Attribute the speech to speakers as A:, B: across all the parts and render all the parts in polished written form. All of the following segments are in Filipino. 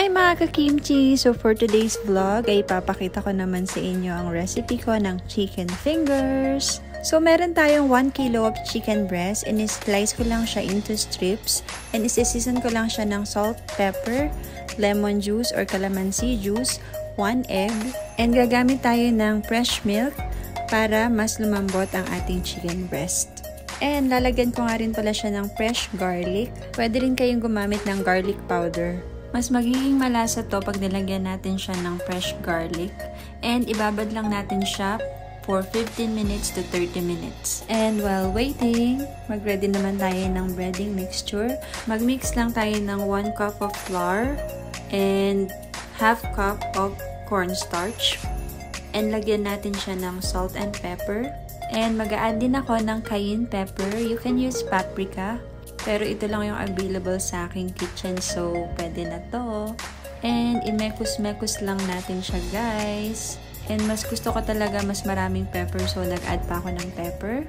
A: Hi mga ka-kimchi! So for today's vlog ay ipapakita ko naman sa inyo ang recipe ko ng chicken fingers. So meron tayong 1 kilo of chicken breast and slice ko lang siya into strips and isi-season ko lang siya ng salt, pepper, lemon juice or calamansi juice, 1 egg, and gagamit tayo ng fresh milk para mas lumambot ang ating chicken breast. And lalagyan ko nga rin pala siya ng fresh garlic. Pwede rin kayong gumamit ng garlic powder. Mas magiging malasa to pag nilagyan natin siya ng fresh garlic. And ibabad lang natin siya for 15 minutes to 30 minutes. And while waiting, mag-ready naman tayo ng breading mixture. Mag-mix lang tayo ng 1 cup of flour and half cup of cornstarch. And lagyan natin siya ng salt and pepper. And mag-a-add din ako ng cayenne pepper. You can use paprika. Pero ito lang yung available sa aking kitchen. So, pwede na to. And imekos-mekos lang natin siya, guys. And mas gusto ko talaga mas maraming pepper. So, nag-add pa ako ng pepper.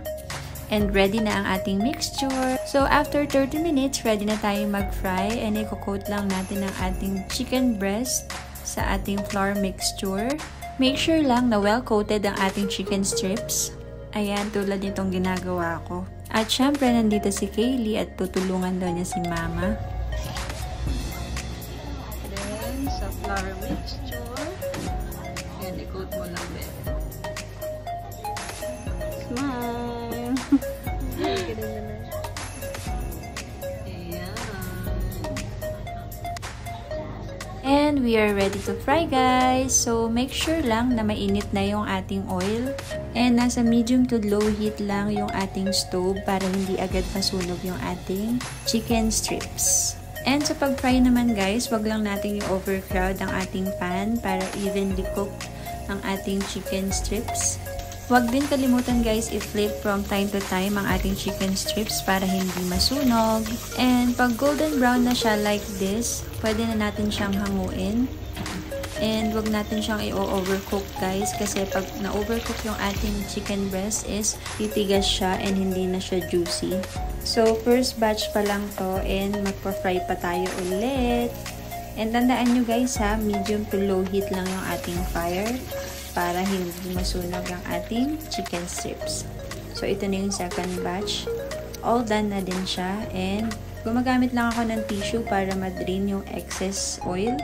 A: And ready na ang ating mixture. So, after 30 minutes, ready na tayong mag-fry. And i-coat lang natin ang ating chicken breast sa ating flour mixture. Make sure lang na well-coated ang ating chicken strips. Ayan, tulad nitong ginagawa ko. At syempre, nandito si Kaylee at tutulungan daw niya si Mama. Then, sa flour mixture, ayan, i-coat mo lang din. Smile! And we are ready to fry, guys. So, make sure lang na mainit na yung ating oil. And nasa medium to low heat lang yung ating stove para hindi agad masunog yung ating chicken strips. And sa pag-fry naman, guys, wag lang natin yung overcrowd ang ating pan para evenly cooked ang ating chicken strips. Huwag din kalimutan, guys, i-flip from time to time ang ating chicken strips para hindi masunog. And pag golden brown na siya like this, pwede na natin siyang hanguin. And huwag natin siyang i-overcook, guys, kasi pag na-overcook yung ating chicken breast is titigas siya and hindi na siya juicy. So, first batch pa lang to and magpa-fry pa tayo ulit. And tandaan nyo, guys, ha, medium to low heat lang yung ating fire para hindi masunog ang ating chicken strips. So, ito na yung second batch. All done na din siya. And gumagamit lang ako ng tissue para ma-drain yung excess oil.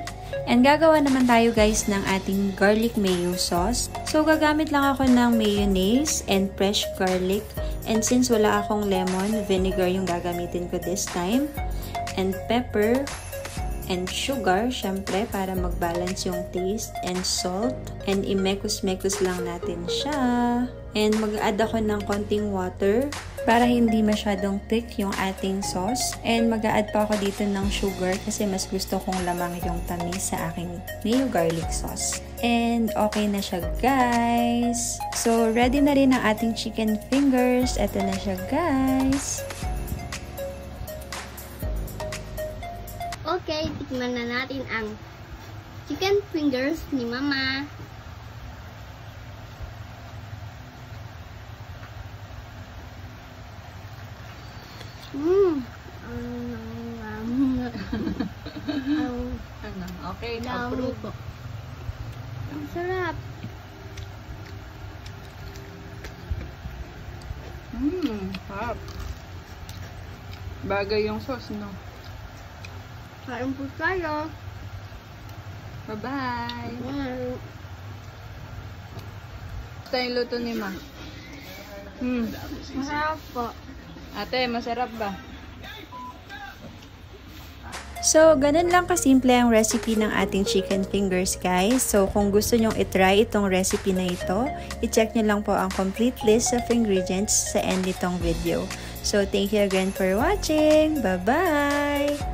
A: And gagawa naman tayo, guys, ng ating garlic mayo sauce. So, gagamit lang ako ng mayonnaise and fresh garlic. And since wala akong lemon, vinegar yung gagamitin ko this time. And pepper. And sugar, syempre, para mag-balance yung taste, and salt, and imekos-mekos lang natin siya. And mag-add ako ng konting water para hindi masyadong thick yung ating sauce. And mag-add pa ako dito ng sugar kasi mas gusto kong lamang yung tamis sa aking mayo garlic sauce. And okay na siya, guys. So, ready na rin ang ating chicken fingers. Ito na siya, guys.
B: Okay, tikman na natin ang chicken fingers ni Mama.
A: Okay, approve.
B: Ang sarap.
A: Sarap. Bagay yung sauce, no?
B: Kain po tayo.
A: Bye-bye! Ito yung luto ni Ma.
B: Masarap po.
A: Ate, masarap ba? So, ganun lang kasimple ang recipe ng ating chicken fingers, guys. So, kung gusto nyong itry itong recipe na ito, i-check nyo lang po ang complete list of ingredients sa end nitong video. So, thank you again for watching. Bye-bye!